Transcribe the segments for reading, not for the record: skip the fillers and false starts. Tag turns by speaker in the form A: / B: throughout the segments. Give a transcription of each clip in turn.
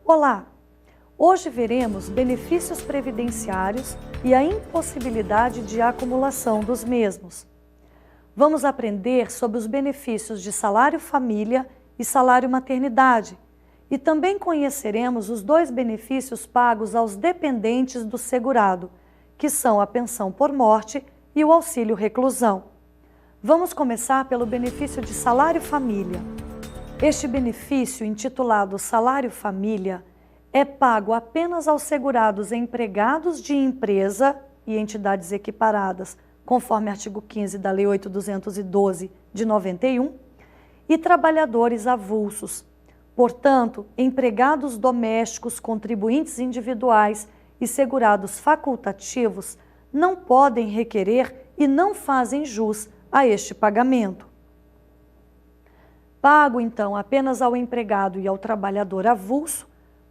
A: Olá! Hoje veremos benefícios previdenciários e a impossibilidade de acumulação dos mesmos. Vamos aprender sobre os benefícios de salário-família e salário-maternidade e também conheceremos os dois benefícios pagos aos dependentes do segurado, que são a pensão por morte e o auxílio-reclusão. Vamos começar pelo benefício de salário-família. Este benefício, intitulado Salário-Família, é pago apenas aos segurados empregados de empresa e entidades equiparadas, conforme artigo 15 da Lei 8.212 de 91, e trabalhadores avulsos. Portanto, empregados domésticos, contribuintes individuais e segurados facultativos não podem requerer e não fazem jus a este pagamento. Pago, então, apenas ao empregado e ao trabalhador avulso,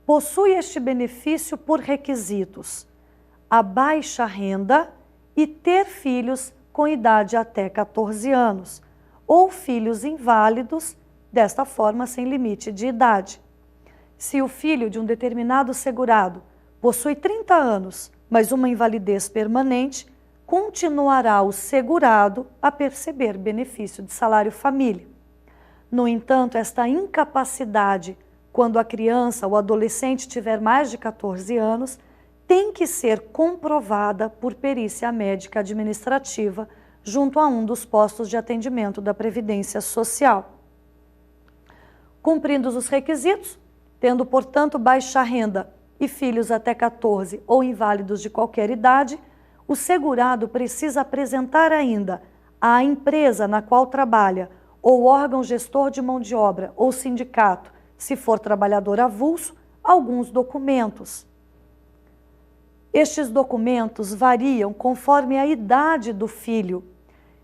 A: possui este benefício por requisitos: a baixa renda e ter filhos com idade até 14 anos, ou filhos inválidos, desta forma sem limite de idade. Se o filho de um determinado segurado possui 30 anos, mas uma invalidez permanente, continuará o segurado a perceber benefício de salário-família. No entanto, esta incapacidade, quando a criança ou adolescente tiver mais de 14 anos, tem que ser comprovada por perícia médica administrativa junto a um dos postos de atendimento da Previdência Social. Cumprindo os requisitos, tendo, portanto, baixa renda e filhos até 14 ou inválidos de qualquer idade, o segurado precisa apresentar ainda à empresa na qual trabalha ou órgão gestor de mão de obra ou sindicato, se for trabalhador avulso, alguns documentos. Estes documentos variam conforme a idade do filho.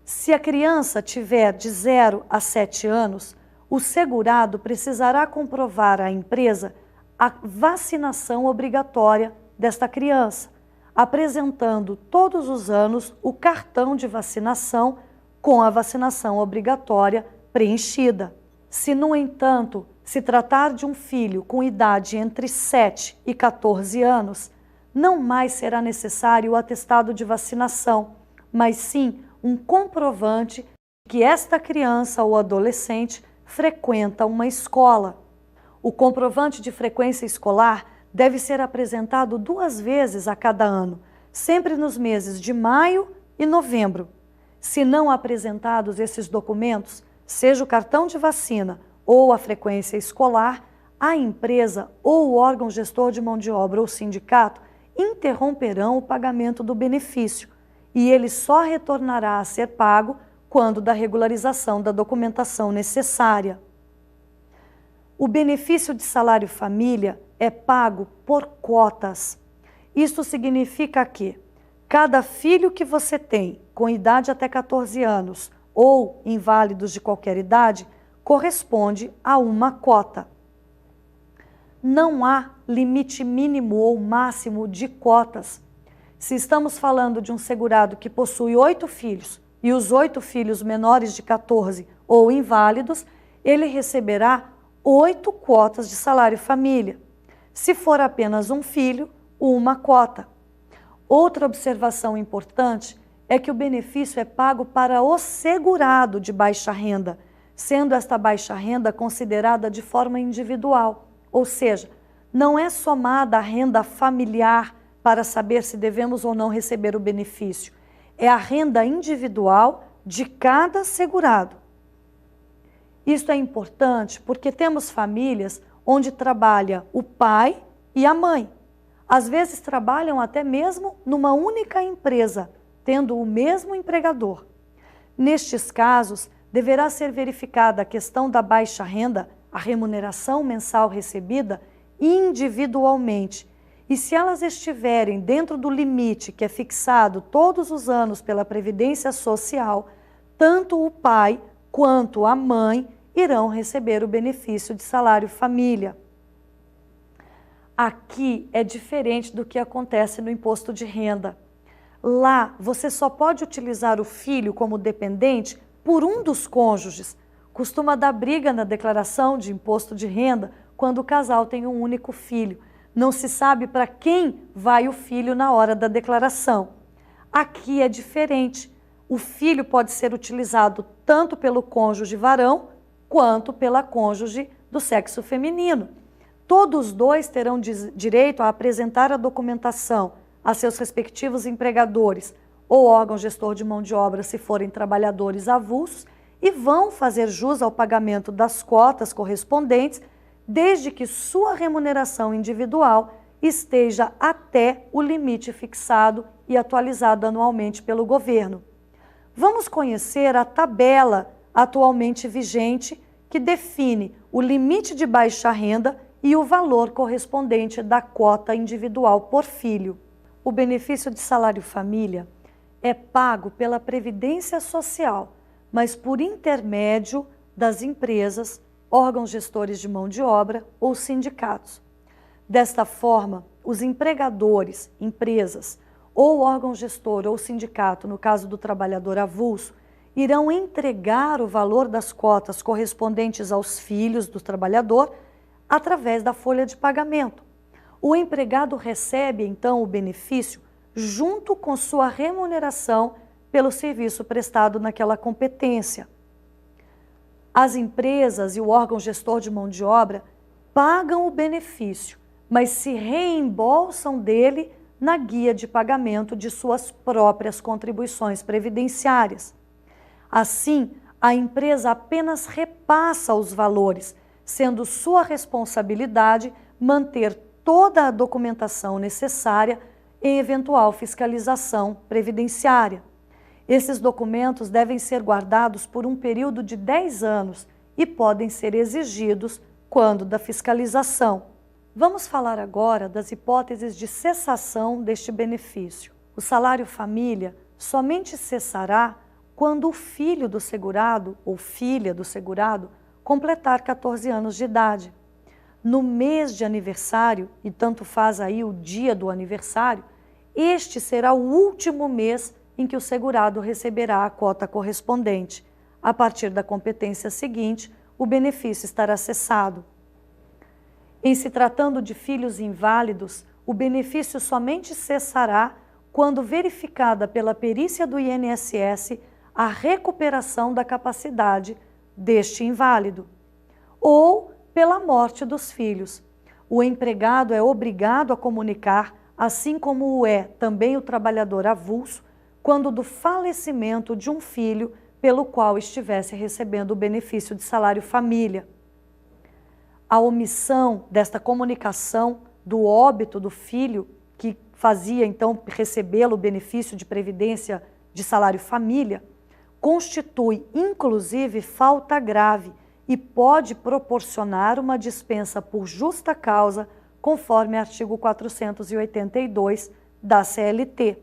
A: Se a criança tiver de 0 a 7 anos, o segurado precisará comprovar à empresa a vacinação obrigatória desta criança, apresentando todos os anos o cartão de vacinação com a vacinação obrigatória preenchida. Se, no entanto, se tratar de um filho com idade entre 7 e 14 anos, não mais será necessário o atestado de vacinação, mas sim um comprovante que esta criança ou adolescente frequenta uma escola. O comprovante de frequência escolar deve ser apresentado 2 vezes a cada ano, sempre nos meses de maio e novembro. Se não apresentados esses documentos, seja o cartão de vacina ou a frequência escolar, a empresa ou o órgão gestor de mão de obra ou sindicato interromperão o pagamento do benefício e ele só retornará a ser pago quando da regularização da documentação necessária. O benefício de salário-família é pago por cotas. Isto significa que cada filho que você tem com idade até 14 anos ou inválidos de qualquer idade corresponde a uma cota. Não há limite mínimo ou máximo de cotas. Se estamos falando de um segurado que possui 8 filhos e os 8 filhos menores de 14 ou inválidos, ele receberá 8 cotas de salário-família. Se for apenas um filho, uma cota. Outra observação importante é que o benefício é pago para o segurado de baixa renda, sendo esta baixa renda considerada de forma individual, ou seja, não é somada a renda familiar para saber se devemos ou não receber o benefício. É a renda individual de cada segurado. Isto é importante porque temos famílias onde trabalha o pai e a mãe. Às vezes trabalham até mesmo numa única empresa, tendo o mesmo empregador. Nestes casos, deverá ser verificada a questão da baixa renda, a remuneração mensal recebida individualmente. E se elas estiverem dentro do limite que é fixado todos os anos pela Previdência Social, tanto o pai quanto a mãe irão receber o benefício de salário-família. Aqui é diferente do que acontece no imposto de renda. Lá, você só pode utilizar o filho como dependente por um dos cônjuges. Costuma dar briga na declaração de imposto de renda quando o casal tem um único filho. Não se sabe para quem vai o filho na hora da declaração. Aqui é diferente. O filho pode ser utilizado tanto pelo cônjuge varão quanto pela cônjuge do sexo feminino. Todos os dois terão direito a apresentar a documentação a seus respectivos empregadores ou órgão gestor de mão de obra se forem trabalhadores avulsos e vão fazer jus ao pagamento das cotas correspondentes desde que sua remuneração individual esteja até o limite fixado e atualizado anualmente pelo governo. Vamos conhecer a tabela atualmente vigente que define o limite de baixa renda e o valor correspondente da cota individual por filho. O benefício de salário-família é pago pela Previdência Social, mas por intermédio das empresas, órgãos gestores de mão de obra ou sindicatos. Desta forma, os empregadores, empresas ou órgão gestor ou sindicato, no caso do trabalhador avulso, irão entregar o valor das cotas correspondentes aos filhos do trabalhador através da folha de pagamento. O empregado recebe, então, o benefício junto com sua remuneração pelo serviço prestado naquela competência. As empresas e o órgão gestor de mão de obra pagam o benefício, mas se reembolsam dele na guia de pagamento de suas próprias contribuições previdenciárias. Assim, a empresa apenas repassa os valores, sendo sua responsabilidade manter toda a documentação necessária em eventual fiscalização previdenciária. Esses documentos devem ser guardados por um período de 10 anos e podem ser exigidos quando da fiscalização. Vamos falar agora das hipóteses de cessação deste benefício. O salário-família somente cessará quando o filho do segurado ou filha do segurado completar 14 anos de idade. No mês de aniversário, e tanto faz aí o dia do aniversário, este será o último mês em que o segurado receberá a cota correspondente. A partir da competência seguinte, o benefício estará cessado. Em se tratando de filhos inválidos, o benefício somente cessará quando verificada pela perícia do INSS a recuperação da capacidade deste inválido, ou pela morte dos filhos. O empregado é obrigado a comunicar, assim como o é também o trabalhador avulso, quando do falecimento de um filho pelo qual estivesse recebendo o benefício de salário-família. A omissão desta comunicação do óbito do filho, que fazia então recebê-lo o benefício de previdência de salário-família, constitui inclusive falta grave e pode proporcionar uma dispensa por justa causa, conforme artigo 482 da CLT.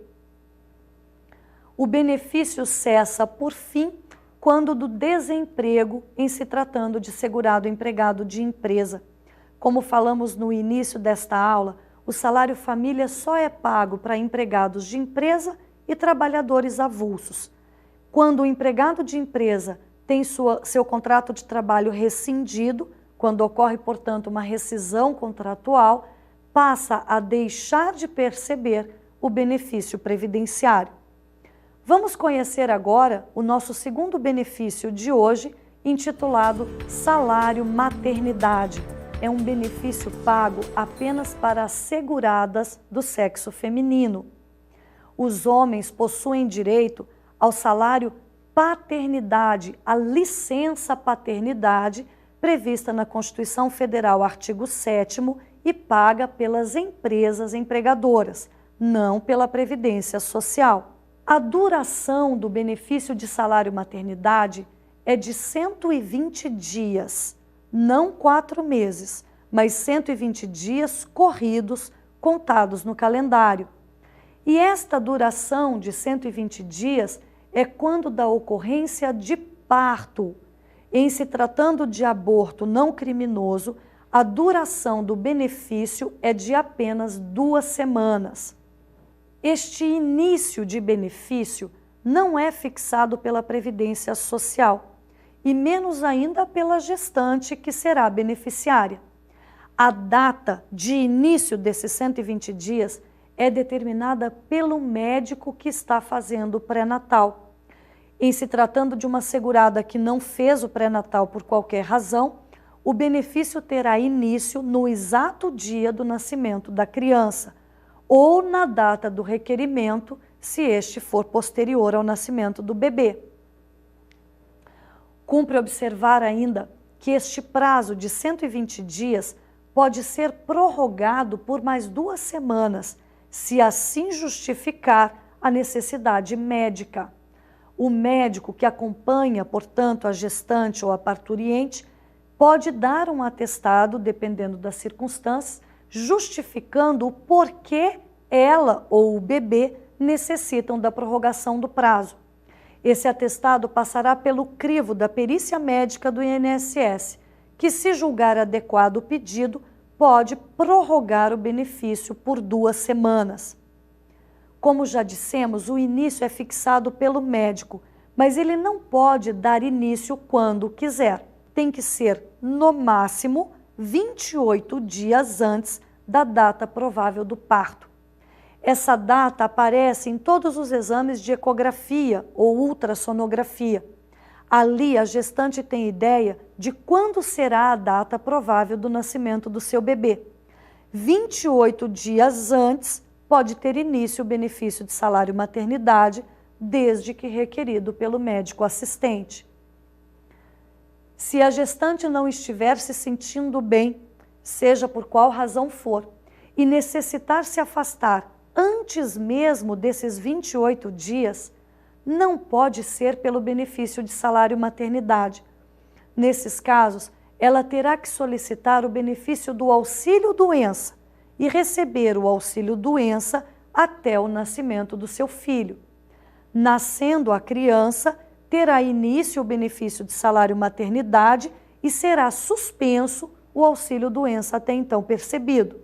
A: O benefício cessa, por fim, quando do desemprego em se tratando de segurado empregado de empresa. Como falamos no início desta aula, o salário-família só é pago para empregados de empresa e trabalhadores avulsos. Quando o empregado de empresa tem seu contrato de trabalho rescindido, quando ocorre, portanto, uma rescisão contratual, passa a deixar de perceber o benefício previdenciário. Vamos conhecer agora o nosso segundo benefício de hoje, intitulado Salário Maternidade. É um benefício pago apenas para as seguradas do sexo feminino. Os homens possuem direito ao salário paternidade, a licença paternidade, prevista na Constituição Federal, artigo 7º, e paga pelas empresas empregadoras, não pela Previdência Social. A duração do benefício de salário maternidade é de 120 dias, não 4 meses, mas 120 dias corridos, contados no calendário. E esta duração de 120 dias é quando da ocorrência de parto. Em se tratando de aborto não criminoso, a duração do benefício é de apenas 2 semanas. Este início de benefício não é fixado pela Previdência Social, e menos ainda pela gestante que será beneficiária. A data de início desses 120 dias é determinada pelo médico que está fazendo o pré-natal. Em se tratando de uma segurada que não fez o pré-natal por qualquer razão, o benefício terá início no exato dia do nascimento da criança ou na data do requerimento, se este for posterior ao nascimento do bebê. Cumpre observar ainda que este prazo de 120 dias pode ser prorrogado por mais 2 semanas, se assim justificar a necessidade médica. O médico que acompanha, portanto, a gestante ou a parturiente pode dar um atestado, dependendo das circunstâncias, justificando o porquê ela ou o bebê necessitam da prorrogação do prazo. Esse atestado passará pelo crivo da perícia médica do INSS, que, se julgar adequado o pedido, pode prorrogar o benefício por 2 semanas. Como já dissemos, o início é fixado pelo médico, mas ele não pode dar início quando quiser. Tem que ser, no máximo, 28 dias antes da data provável do parto. Essa data aparece em todos os exames de ecografia ou ultrassonografia. Ali, a gestante tem ideia de quando será a data provável do nascimento do seu bebê. 28 dias antes pode ter início o benefício de salário maternidade, desde que requerido pelo médico assistente. Se a gestante não estiver se sentindo bem, seja por qual razão for, e necessitar se afastar antes mesmo desses 28 dias, não pode ser pelo benefício de salário maternidade. Nesses casos, ela terá que solicitar o benefício do auxílio-doença e receber o auxílio-doença até o nascimento do seu filho. Nascendo a criança, terá início o benefício de salário maternidade e será suspenso o auxílio-doença até então percebido.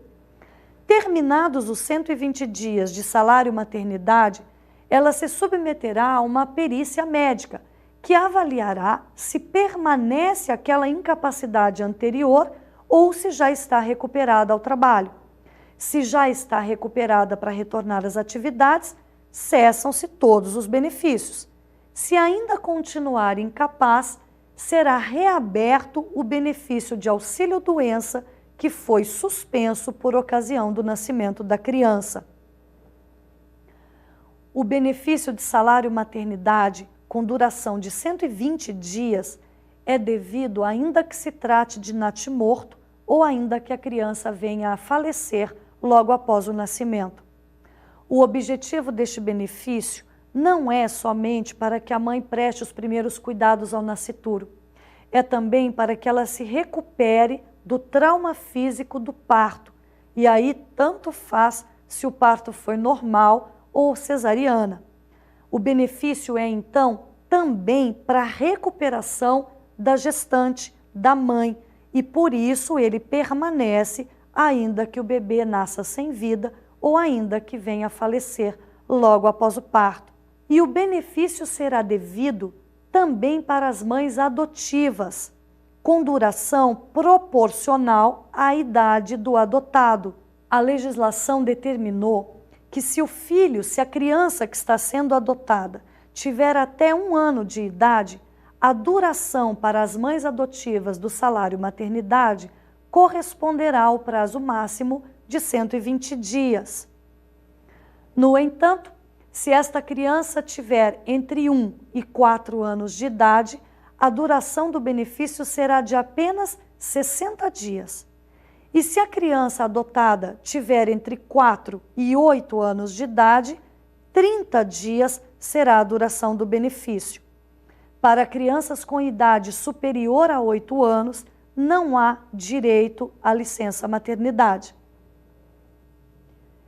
A: Terminados os 120 dias de salário maternidade, ela se submeterá a uma perícia médica, que avaliará se permanece aquela incapacidade anterior ou se já está recuperada ao trabalho. Se já está recuperada para retornar às atividades, cessam-se todos os benefícios. Se ainda continuar incapaz, será reaberto o benefício de auxílio-doença que foi suspenso por ocasião do nascimento da criança. O benefício de salário maternidade, com duração de 120 dias, é devido ainda que se trate de natimorto ou ainda que a criança venha a falecer logo após o nascimento. O objetivo deste benefício não é somente para que a mãe preste os primeiros cuidados ao nascituro, é também para que ela se recupere do trauma físico do parto, e aí tanto faz se o parto foi normal ou cesariana. O benefício é, então, também para a recuperação da gestante, da mãe, e por isso ele permanece ainda que o bebê nasça sem vida ou ainda que venha a falecer logo após o parto. E o benefício será devido também para as mães adotivas, com duração proporcional à idade do adotado. A legislação determinou que se a criança que está sendo adotada tiver até 1 ano de idade, a duração para as mães adotivas do salário maternidade corresponderá ao prazo máximo de 120 dias. No entanto, se esta criança tiver entre 1 e 4 anos de idade, a duração do benefício será de apenas 60 dias. E se a criança adotada tiver entre 4 e 8 anos de idade, 30 dias será a duração do benefício. Para crianças com idade superior a 8 anos, não há direito à licença maternidade.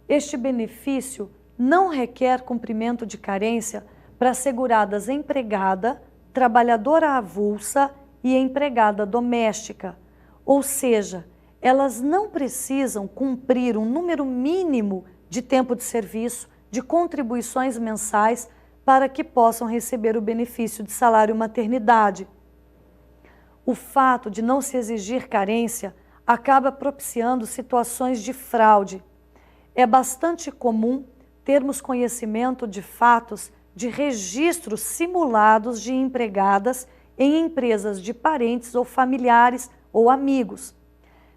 A: Este benefício não requer cumprimento de carência para seguradas empregada, trabalhadora avulsa e empregada doméstica, ou seja, elas não precisam cumprir um número mínimo de tempo de serviço, de contribuições mensais para que possam receber o benefício de salário maternidade. O fato de não se exigir carência acaba propiciando situações de fraude. É bastante comum termos conhecimento de fatos de registros simulados de empregadas em empresas de parentes ou familiares ou amigos.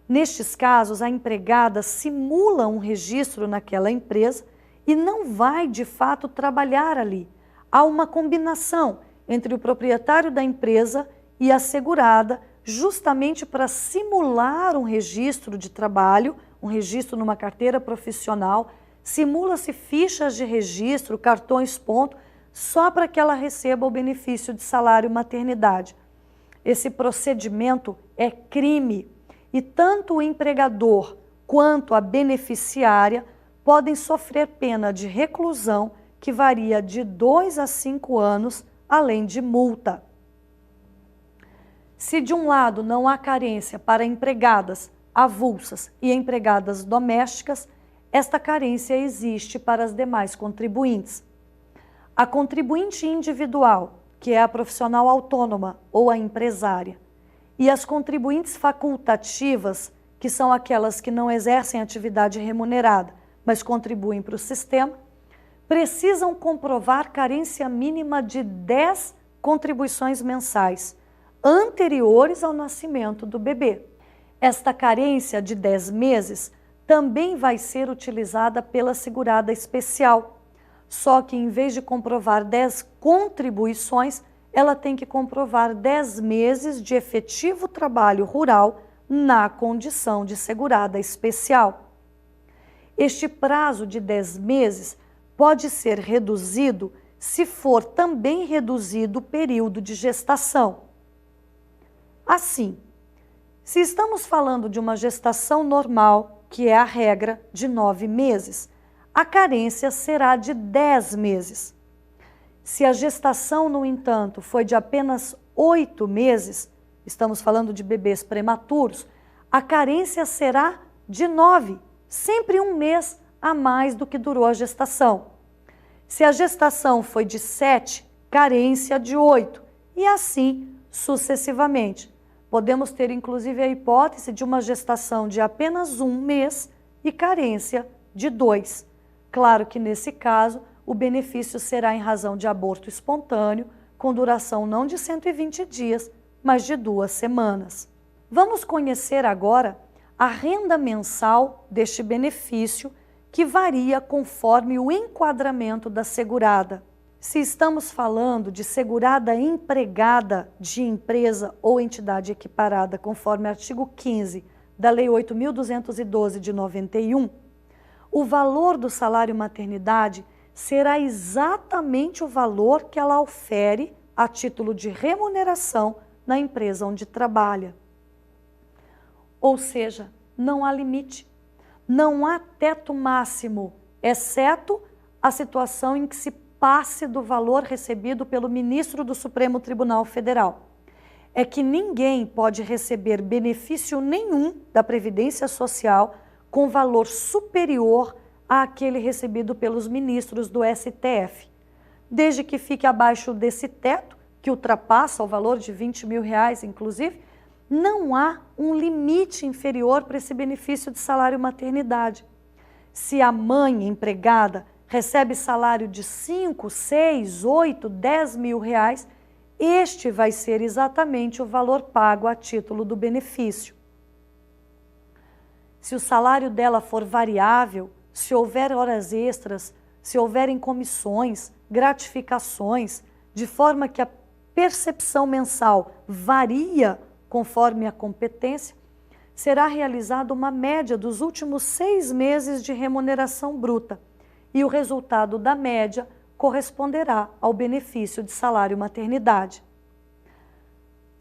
A: Nestes casos, a empregada simula um registro naquela empresa e não vai de fato trabalhar ali. Há uma combinação entre o proprietário da empresa e a segurada, justamente para simular um registro de trabalho, um registro numa carteira profissional, simula-se fichas de registro, cartões ponto, só para que ela receba o benefício de salário maternidade. Esse procedimento é crime e tanto o empregador quanto a beneficiária podem sofrer pena de reclusão que varia de 2 a 5 anos, além de multa. Se de um lado não há carência para empregadas avulsas e empregadas domésticas, esta carência existe para as demais contribuintes. A contribuinte individual, que é a profissional autônoma ou a empresária, e as contribuintes facultativas, que são aquelas que não exercem atividade remunerada, mas contribuem para o sistema, precisam comprovar carência mínima de 10 contribuições mensais, anteriores ao nascimento do bebê. Esta carência de 10 meses também vai ser utilizada pela segurada especial, só que em vez de comprovar 10 contribuições, ela tem que comprovar 10 meses de efetivo trabalho rural na condição de segurada especial. Este prazo de 10 meses pode ser reduzido se for também reduzido o período de gestação. Assim, se estamos falando de uma gestação normal, que é a regra de 9 meses, a carência será de 10 meses. Se a gestação, no entanto, foi de apenas 8 meses, estamos falando de bebês prematuros, a carência será de 9, sempre um mês a mais do que durou a gestação. Se a gestação foi de 7, carência de 8, e assim sucessivamente. Podemos ter inclusive a hipótese de uma gestação de apenas 1 mês e carência de 2. Claro que nesse caso o benefício será em razão de aborto espontâneo, com duração não de 120 dias, mas de 2 semanas. Vamos conhecer agora a renda mensal deste benefício, que varia conforme o enquadramento da segurada. Se estamos falando de segurada empregada de empresa ou entidade equiparada, conforme artigo 15 da Lei 8.212 de 91, o valor do salário maternidade será exatamente o valor que ela ofere a título de remuneração na empresa onde trabalha. Ou seja, não há limite, não há teto máximo, exceto a situação em que se passe do valor recebido pelo ministro do Supremo Tribunal Federal. É que ninguém pode receber benefício nenhum da Previdência Social com valor superior àquele recebido pelos ministros do STF. Desde que fique abaixo desse teto, que ultrapassa o valor de R$20 mil, inclusive, não há um limite inferior para esse benefício de salário maternidade. Se a mãe empregada recebe salário de 5, 6, 8, 10 mil reais, este vai ser exatamente o valor pago a título do benefício. Se o salário dela for variável, se houver horas extras, se houverem comissões, gratificações, de forma que a percepção mensal varia conforme a competência, será realizada uma média dos últimos 6 meses de remuneração bruta e o resultado da média corresponderá ao benefício de salário maternidade.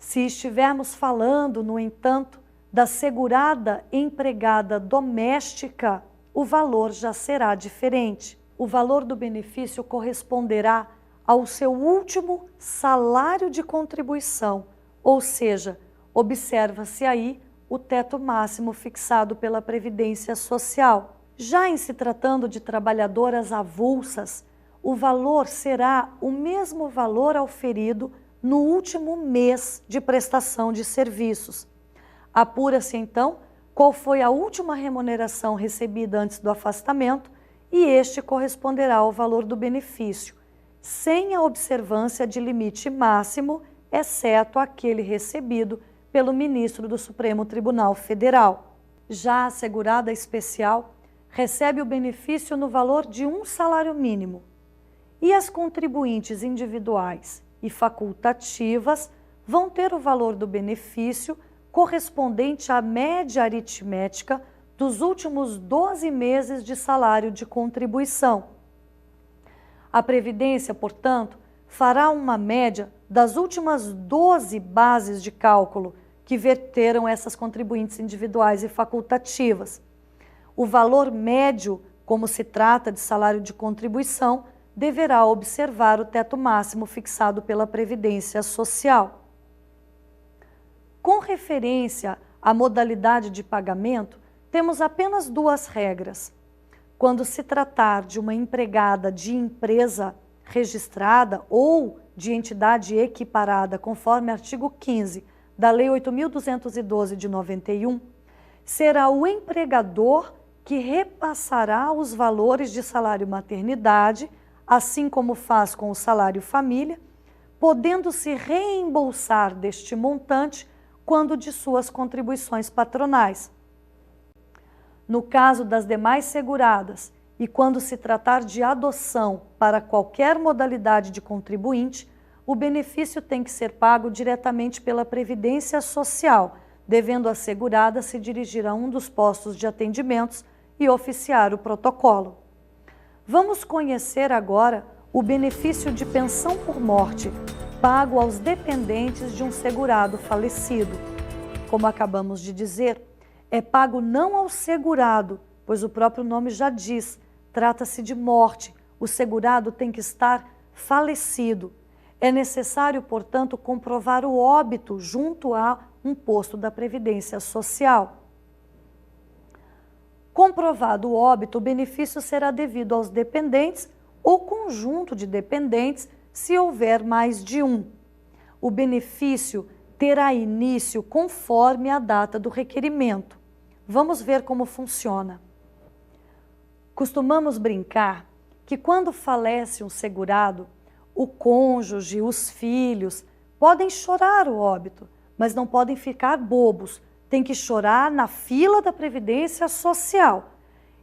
A: Se estivermos falando, no entanto, da segurada empregada doméstica, o valor já será diferente. O valor do benefício corresponderá ao seu último salário de contribuição, ou seja, observa-se aí o teto máximo fixado pela Previdência Social. Já em se tratando de trabalhadoras avulsas, o valor será o mesmo valor auferido no último mês de prestação de serviços. Apura-se então qual foi a última remuneração recebida antes do afastamento e este corresponderá ao valor do benefício, sem a observância de limite máximo, exceto aquele recebido pelo ministro do Supremo Tribunal Federal. Já a segurada especial recebe o benefício no valor de um salário mínimo. E as contribuintes individuais e facultativas vão ter o valor do benefício correspondente à média aritmética dos últimos 12 meses de salário de contribuição. A Previdência, portanto, fará uma média das últimas 12 bases de cálculo que verteram essas contribuintes individuais e facultativas. O valor médio, como se trata de salário de contribuição, deverá observar o teto máximo fixado pela Previdência Social. Com referência à modalidade de pagamento, temos apenas duas regras. Quando se tratar de uma empregada de empresa registrada ou de entidade equiparada, conforme artigo 15 da Lei 8.212 de 91, será o empregador que repassará os valores de salário maternidade, assim como faz com o salário família, podendo se reembolsar deste montante quando de suas contribuições patronais. No caso das demais seguradas e quando se tratar de adoção para qualquer modalidade de contribuinte, o benefício tem que ser pago diretamente pela Previdência Social, devendo a segurada se dirigir a um dos postos de atendimentos e oficiar o protocolo. Vamos conhecer agora o benefício de pensão por morte, pago aos dependentes de um segurado falecido. Como acabamos de dizer, é pago não ao segurado, pois o próprio nome já diz, trata-se de morte, o segurado tem que estar falecido. É necessário, portanto, comprovar o óbito junto a um posto da Previdência Social. Comprovado o óbito, o benefício será devido aos dependentes ou conjunto de dependentes, se houver mais de um. O benefício terá início conforme a data do requerimento. Vamos ver como funciona. Costumamos brincar que quando falece um segurado, o cônjuge, os filhos, podem chorar o óbito, mas não podem ficar bobos. Tem que chorar na fila da Previdência Social.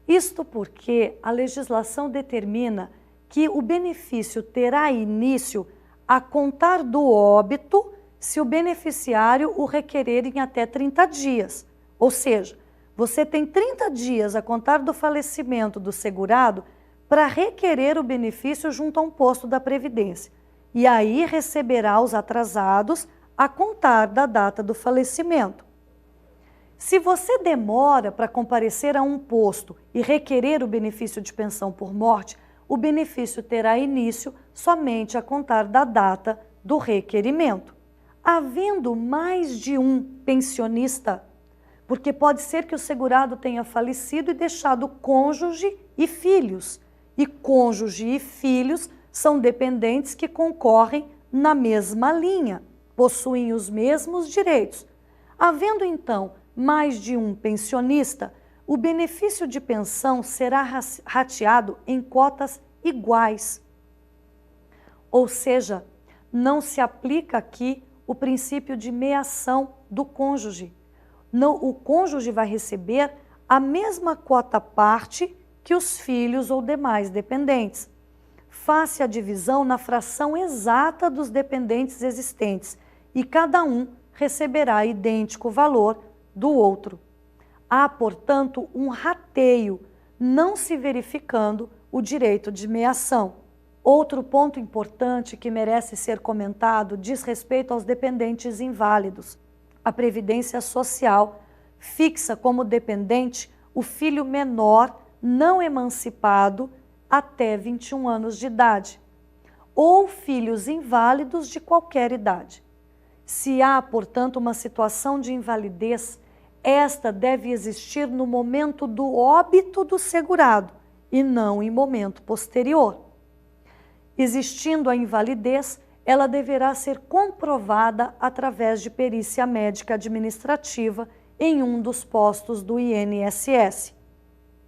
A: Isto porque a legislação determina que o benefício terá início a contar do óbito se o beneficiário o requerer em até 30 dias. Ou seja, você tem 30 dias a contar do falecimento do segurado para requerer o benefício junto a um posto da Previdência. E aí receberá os atrasados a contar da data do falecimento. Se você demora para comparecer a um posto e requerer o benefício de pensão por morte, o benefício terá início somente a contar da data do requerimento. Havendo mais de um pensionista, porque pode ser que o segurado tenha falecido e deixado cônjuge e filhos, e cônjuge e filhos são dependentes que concorrem na mesma linha, possuem os mesmos direitos. Havendo então mais de um pensionista, o benefício de pensão será rateado em cotas iguais. Ou seja, não se aplica aqui o princípio de meação do cônjuge. Não, o cônjuge vai receber a mesma quota parte que os filhos ou demais dependentes. Faz-se a divisão na fração exata dos dependentes existentes e cada um receberá idêntico valor do outro. Há, portanto, um rateio, não se verificando o direito de meação. Outro ponto importante que merece ser comentado diz respeito aos dependentes inválidos. A Previdência Social fixa como dependente o filho menor não emancipado até 21 anos de idade, ou filhos inválidos de qualquer idade. Se há, portanto, uma situação de invalidez, esta deve existir no momento do óbito do segurado e não em momento posterior. Existindo a invalidez, ela deverá ser comprovada através de perícia médica administrativa em um dos postos do INSS.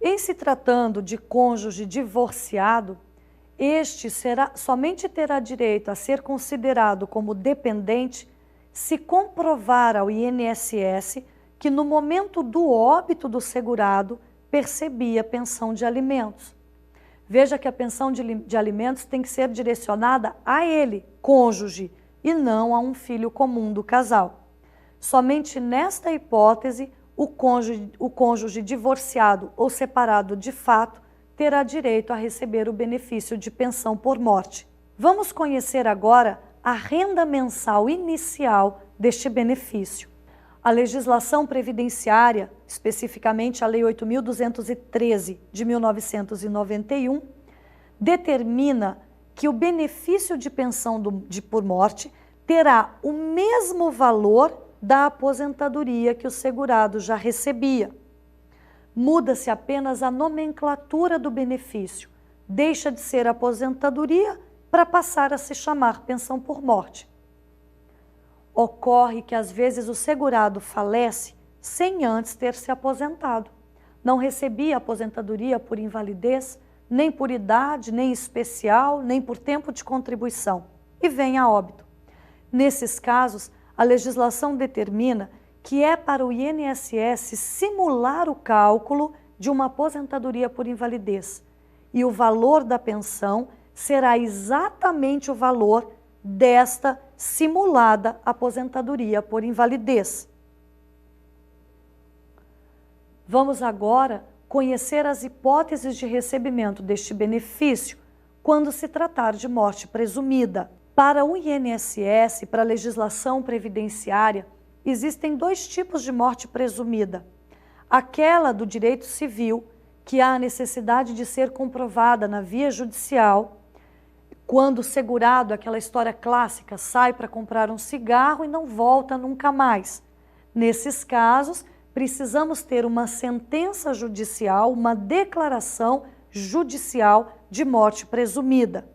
A: Em se tratando de cônjuge divorciado, este somente terá direito a ser considerado como dependente se comprovar ao INSS que no momento do óbito do segurado percebia pensão de alimentos. Veja que a pensão de alimentos tem que ser direcionada a ele, cônjuge, e não a um filho comum do casal. Somente nesta hipótese, o cônjuge divorciado ou separado de fato terá direito a receber o benefício de pensão por morte. Vamos conhecer agora a renda mensal inicial deste benefício. A legislação previdenciária, especificamente a Lei 8.213 de 1991, determina que o benefício de pensão por morte terá o mesmo valor da aposentadoria que o segurado já recebia. Muda-se apenas a nomenclatura do benefício, deixa de ser aposentadoria para passar a se chamar pensão por morte. Ocorre que às vezes o segurado falece sem antes ter se aposentado. Não recebia aposentadoria por invalidez, nem por idade, nem especial, nem por tempo de contribuição, e vem a óbito. Nesses casos, a legislação determina que é para o INSS simular o cálculo de uma aposentadoria por invalidez, e o valor da pensão será exatamente o valor desta simulada aposentadoria por invalidez. Vamos agora conhecer as hipóteses de recebimento deste benefício quando se tratar de morte presumida. Para o INSS, para a legislação previdenciária, existem dois tipos de morte presumida. Aquela do direito civil, que há a necessidade de ser comprovada na via judicial, quando o segurado, aquela história clássica, sai para comprar um cigarro e não volta nunca mais. Nesses casos, precisamos ter uma sentença judicial, uma declaração judicial de morte presumida.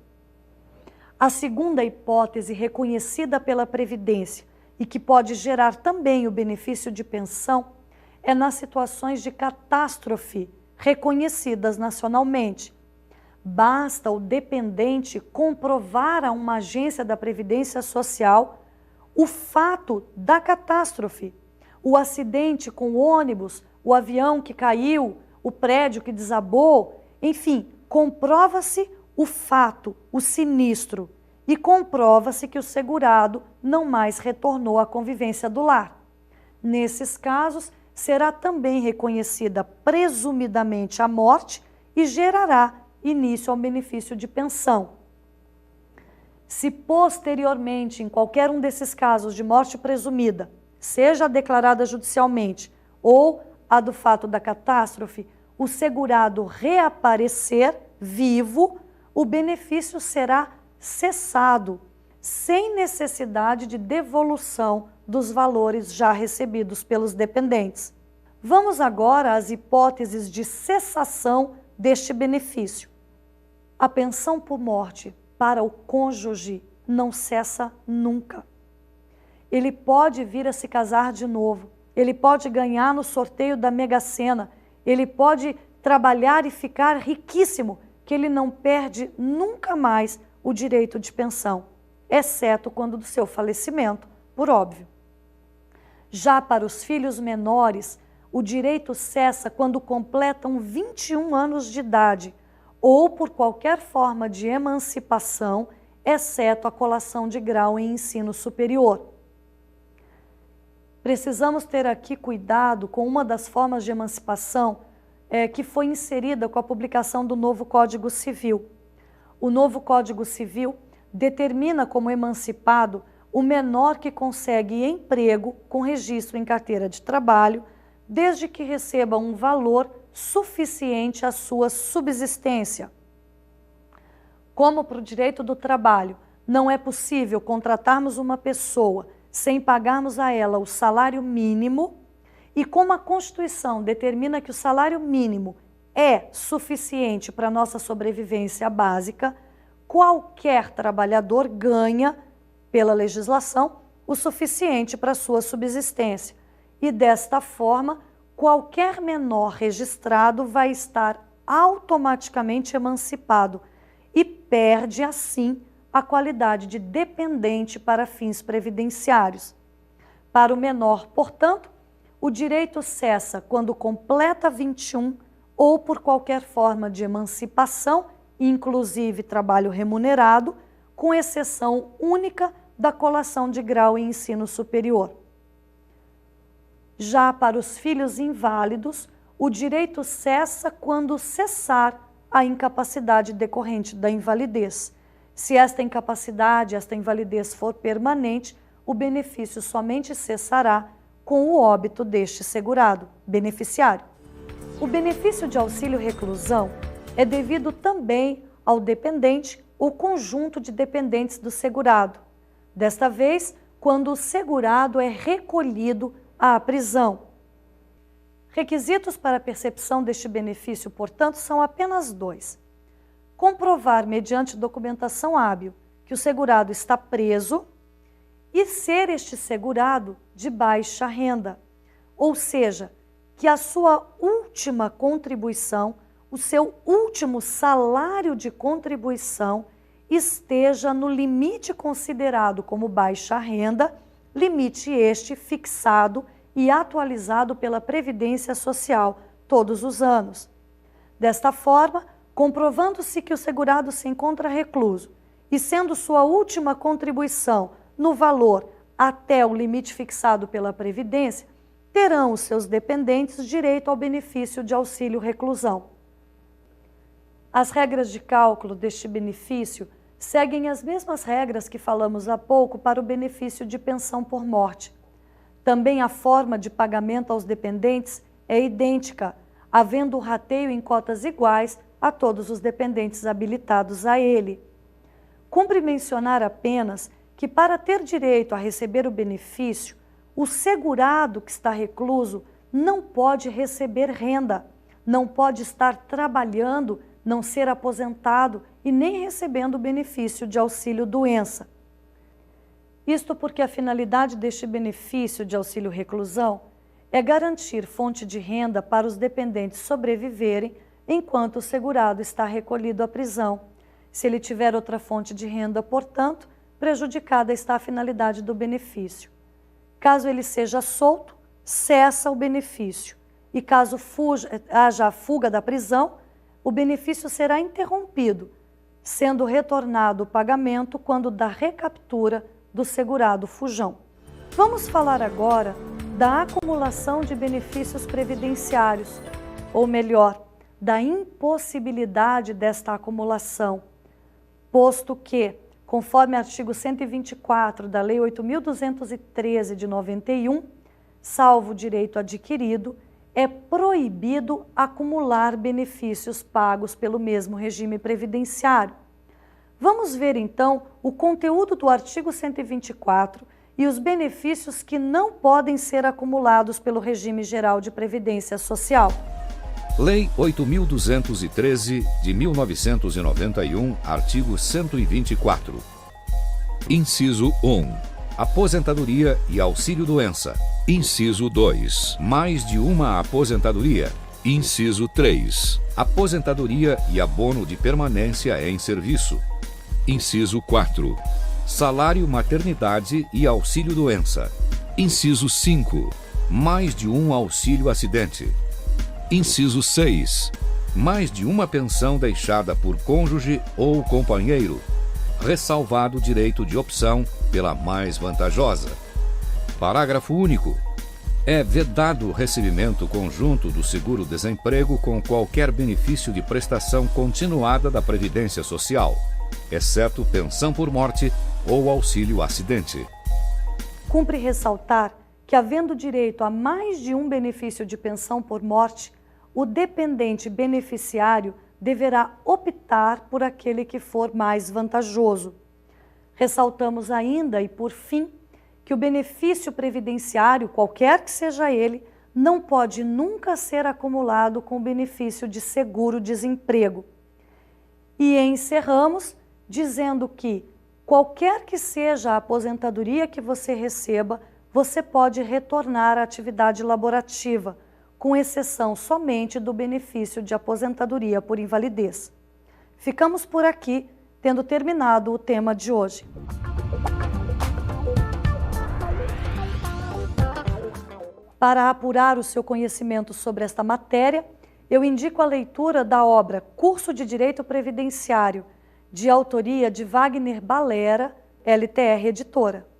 A: A segunda hipótese reconhecida pela Previdência e que pode gerar também o benefício de pensão é nas situações de catástrofe reconhecidas nacionalmente. Basta o dependente comprovar a uma agência da Previdência Social o fato da catástrofe, o acidente com o ônibus, o avião que caiu, o prédio que desabou, enfim, comprova-se o fato, o sinistro, e comprova-se que o segurado não mais retornou à convivência do lar. Nesses casos, será também reconhecida presumidamente a morte e gerará início ao benefício de pensão. Se posteriormente, em qualquer um desses casos de morte presumida, seja declarada judicialmente ou a do fato da catástrofe, o segurado reaparecer vivo, o benefício será cessado, sem necessidade de devolução dos valores já recebidos pelos dependentes. Vamos agora às hipóteses de cessação deste benefício. A pensão por morte para o cônjuge não cessa nunca. Ele pode vir a se casar de novo, ele pode ganhar no sorteio da Mega Sena, ele pode trabalhar e ficar riquíssimo, que ele não perde nunca mais o direito de pensão, exceto quando do seu falecimento, por óbvio. Já para os filhos menores, o direito cessa quando completam 21 anos de idade, ou por qualquer forma de emancipação, exceto a colação de grau em ensino superior. Precisamos ter aqui cuidado com uma das formas de emancipação que foi inserida com a publicação do novo Código Civil. O novo Código Civil determina como emancipado o menor que consegue emprego com registro em carteira de trabalho, desde que receba um valor suficiente à sua subsistência. Como para o direito do trabalho não é possível contratarmos uma pessoa sem pagarmos a ela o salário mínimo, e como a Constituição determina que o salário mínimo é suficiente para a nossa sobrevivência básica, qualquer trabalhador ganha, pela legislação, o suficiente para a sua subsistência. e desta forma, qualquer menor registrado vai estar automaticamente emancipado e perde, assim, a qualidade de dependente para fins previdenciários. Para o menor, portanto, o direito cessa quando completa 21 ou por qualquer forma de emancipação, inclusive trabalho remunerado, com exceção única da colação de grau em ensino superior. Já para os filhos inválidos, o direito cessa quando cessar a incapacidade decorrente da invalidez. Se esta incapacidade, esta invalidez for permanente, o benefício somente cessará com o óbito deste segurado, beneficiário. O benefício de auxílio-reclusão é devido também ao dependente ou conjunto de dependentes do segurado. Desta vez, quando o segurado é recolhido à prisão. Requisitos para a percepção deste benefício, portanto, são apenas 2. Comprovar, mediante documentação hábil, que o segurado está preso e ser este segurado de baixa renda, ou seja, que a sua última contribuição, o seu último salário de contribuição esteja no limite considerado como baixa renda, limite este fixado e atualizado pela Previdência Social todos os anos. Desta forma, comprovando-se que o segurado se encontra recluso e sendo sua última contribuição no valor até o limite fixado pela Previdência, terão os seus dependentes direito ao benefício de auxílio-reclusão. As regras de cálculo deste benefício seguem as mesmas regras que falamos há pouco para o benefício de pensão por morte. Também a forma de pagamento aos dependentes é idêntica, havendo o rateio em cotas iguais a todos os dependentes habilitados a ele. Cumpre mencionar apenas que, para ter direito a receber o benefício, o segurado que está recluso não pode receber renda, não pode estar trabalhando, não ser aposentado e nem recebendo o benefício de auxílio-doença. Isto porque a finalidade deste benefício de auxílio-reclusão é garantir fonte de renda para os dependentes sobreviverem enquanto o segurado está recolhido à prisão. Se ele tiver outra fonte de renda, portanto, prejudicada está a finalidade do benefício. Caso ele seja solto, cessa o benefício. E caso haja a fuga da prisão, o benefício será interrompido, sendo retornado o pagamento quando da recaptura do segurado fujão. Vamos falar agora da acumulação de benefícios previdenciários, ou melhor, da impossibilidade desta acumulação, posto que, conforme artigo 124 da Lei 8.213 de 91, salvo o direito adquirido, é proibido acumular benefícios pagos pelo mesmo regime previdenciário. Vamos ver, então, o conteúdo do artigo 124 e os benefícios que não podem ser acumulados pelo regime geral de previdência social.
B: Lei 8.213, de 1991, artigo 124. Inciso 1. Aposentadoria e auxílio-doença. Inciso 2. Mais de uma aposentadoria. Inciso 3. Aposentadoria e abono de permanência em serviço. Inciso 4. Salário maternidade e auxílio-doença. Inciso 5. Mais de um auxílio-acidente. Inciso 6. Mais de uma pensão deixada por cônjuge ou companheiro, ressalvado o direito de opção pela mais vantajosa. Parágrafo único. É vedado o recebimento conjunto do seguro-desemprego com qualquer benefício de prestação continuada da Previdência Social, exceto pensão por morte ou auxílio-acidente.
A: Cumpre ressaltar que, havendo direito a mais de um benefício de pensão por morte, o dependente beneficiário deverá optar por aquele que for mais vantajoso. Ressaltamos ainda, e por fim, que o benefício previdenciário, qualquer que seja ele, não pode nunca ser acumulado com o benefício de seguro-desemprego. E encerramos dizendo que, qualquer que seja a aposentadoria que você receba, você pode retornar à atividade laborativa, com exceção somente do benefício de aposentadoria por invalidez. Ficamos por aqui, tendo terminado o tema de hoje. Para apurar o seu conhecimento sobre esta matéria, eu indico a leitura da obra Curso de Direito Previdenciário, de autoria de Wagner Balera, LTR Editora.